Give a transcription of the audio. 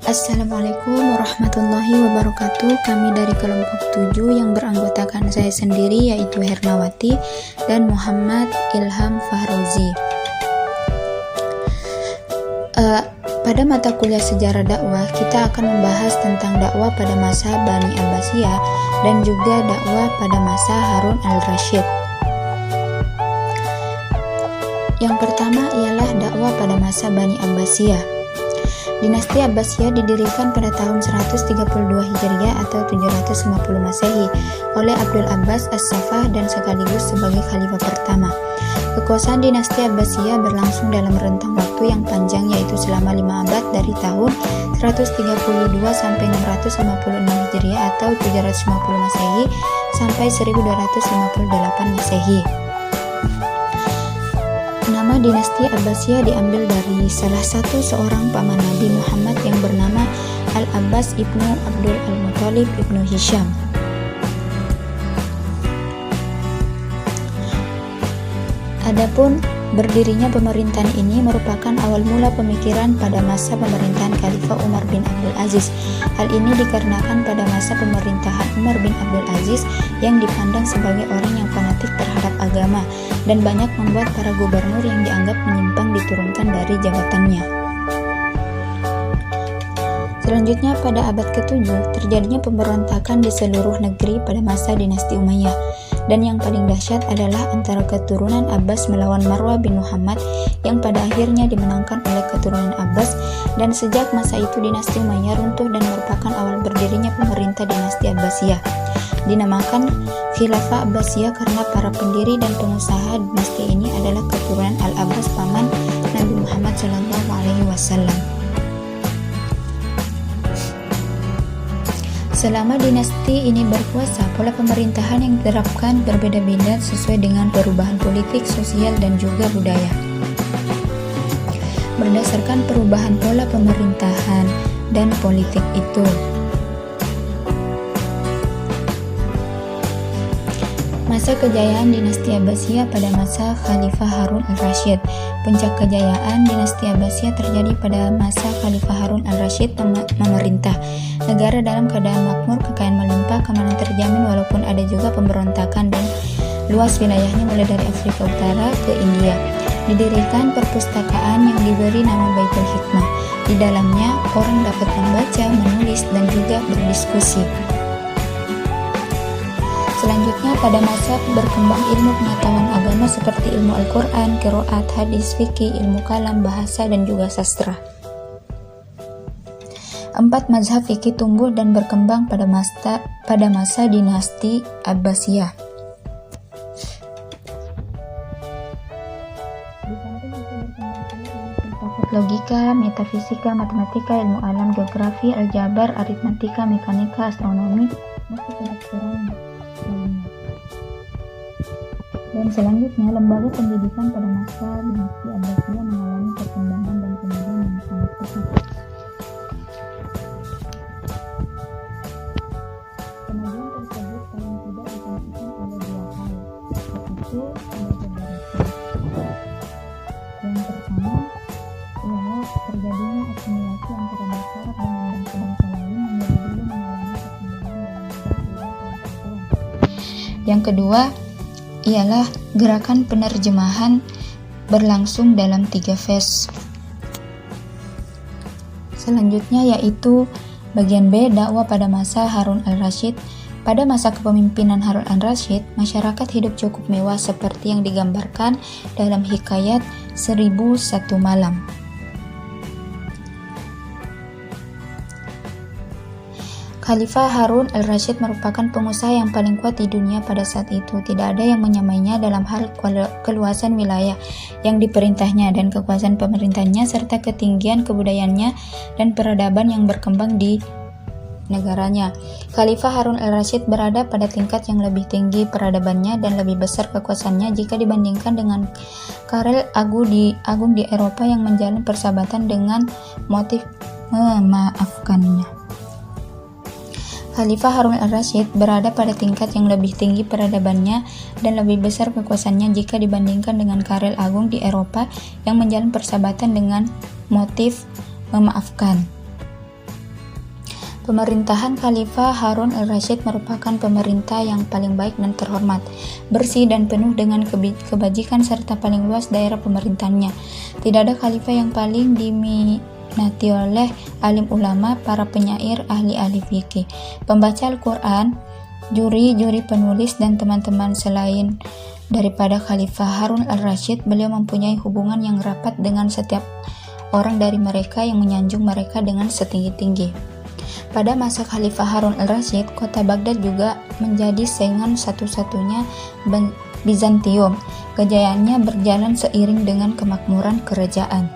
Assalamualaikum warahmatullahi wabarakatuh. Kami dari kelompok 7 yang beranggotakan saya sendiri yaitu Hernawati dan Muhammad Ilham Fahrozi. Pada mata kuliah sejarah dakwah, kita akan membahas tentang dakwah pada masa Bani Abbasiyah dan juga dakwah pada masa Harun al-Rasyid. Yang pertama ialah dakwah pada masa Bani Abbasiyah. Dinasti Abbasiyah didirikan pada tahun 132 Hijriah atau 750 Masehi oleh Abdul Abbas As-Saffah dan sekaligus sebagai khalifah pertama. Kekuasaan dinasti Abbasiyah berlangsung dalam rentang waktu yang panjang, yaitu selama 5 abad dari tahun 132 sampai 656 Hijriah atau 750 Masehi sampai 1258 Masehi. Nama dinasti Abbasiyah diambil dari salah satu seorang paman Nabi Muhammad yang bernama Al-Abbas ibnu Abdul Al-Muttalib ibnu Hisham. Adapun berdirinya pemerintahan ini merupakan awal mula pemikiran pada masa pemerintahan Khalifah Umar bin Abdul Aziz. Hal ini dikarenakan pada masa pemerintahan Umar bin Abdul Aziz yang dipandang sebagai orang yang fanatik terhadap agama dan banyak membuat para gubernur yang dianggap menyimpang diturunkan dari jabatannya. Selanjutnya pada abad ke-7 terjadinya pemberontakan di seluruh negeri pada masa dinasti Umayyah, dan yang paling dahsyat adalah antara keturunan Abbas melawan Marwah bin Muhammad yang pada akhirnya dimenangkan oleh keturunan Abbas, dan sejak masa itu dinasti Umayyah runtuh dan merupakan awal berdirinya pemerintah dinasti Abbasiyah. Dinamakan Khilafah Abbasiyah karena para pendiri dan pengusaha dinasti ini adalah keturunan Al-Abbas paman Nabi Muhammad SAW. Selama dinasti ini berkuasa, pola pemerintahan yang diterapkan berbeda-beda sesuai dengan perubahan politik, sosial, dan juga budaya. Berdasarkan perubahan pola pemerintahan dan politik itu, masa kejayaan dinasti Abbasiyah pada masa Khalifah Harun al-Rasyid. Puncak kejayaan dinasti Abbasiyah terjadi pada masa Khalifah Harun al-Rasyid memerintah. Negara dalam keadaan makmur, kekayaan melimpah, keamanan terjamin walaupun ada juga pemberontakan, dan luas wilayahnya mulai dari Afrika Utara ke India. Didirikan perpustakaan yang diberi nama Baitul Hikmah. Di dalamnya orang dapat membaca, menulis, dan juga berdiskusi. Selanjutnya pada masa berkembang ilmu pengetahuan agama seperti ilmu Al-Quran, qiraat, hadis, fikih, ilmu kalam, bahasa, dan juga sastra. 4 mazhab fikih tumbuh dan berkembang pada masa dinasti Abbasiyah. Di samping itu berkembang filsafat logika, metafisika, matematika, ilmu alam, geografi, aljabar, aritmatika, mekanika, astronomi, masuk kedokteran lainnya. Dan selanjutnya lembaga pendidikan pada masa dinasti Abbasiyah mengalami perkembangan dan kemajuan yang sangat pesat. Kemajuan tersebut paling tidak ditentukan oleh 2 hal, yaitu yang pertama ialah terjadinya asimilasi antara bangsa dengan bangsa-bangsa lain yang lebih dulu mengalami perkembangan dalam bidang pengetahuan. Yang kedua ialah gerakan penerjemahan berlangsung dalam 3 fase. Selanjutnya yaitu bagian B, dakwah pada masa Harun al-Rasyid. Pada masa kepemimpinan Harun al-Rasyid, masyarakat hidup cukup mewah seperti yang digambarkan dalam hikayat 1001 Malam. Khalifah Harun al-Rasyid merupakan pengusaha yang paling kuat di dunia pada saat itu. Tidak ada yang menyamainya dalam hal keluasan wilayah yang diperintahnya dan kekuasaan pemerintahnya, serta ketinggian kebudayaannya dan peradaban yang berkembang di negaranya. Khalifah Harun al-Rasyid berada pada tingkat yang lebih tinggi peradabannya dan lebih besar kekuasaannya jika dibandingkan dengan Karel Agung di Eropa yang menjalin persahabatan dengan motif memaafkannya. Khalifah Harun al-Rasyid berada pada tingkat yang lebih tinggi peradabannya dan lebih besar kekuasaannya jika dibandingkan dengan Karel Agung di Eropa yang menjalin persahabatan dengan motif memaafkan. Pemerintahan Khalifah Harun al-Rasyid merupakan pemerintah yang paling baik dan terhormat, bersih dan penuh dengan kebajikan serta paling luas daerah pemerintahannya. Tidak ada khalifah yang paling diminati oleh alim ulama, para penyair, ahli-ahli fikih, pembaca Al-Quran, juri-juri penulis, dan teman-teman selain daripada Khalifah Harun al-Rasyid. Beliau mempunyai hubungan yang rapat dengan setiap orang dari mereka yang menyanjung mereka dengan setinggi-tinggi. Pada masa Khalifah Harun al-Rasyid, kota Baghdad juga menjadi saingan satu-satunya Bizantium. Kejayaannya berjalan seiring dengan kemakmuran kerajaan.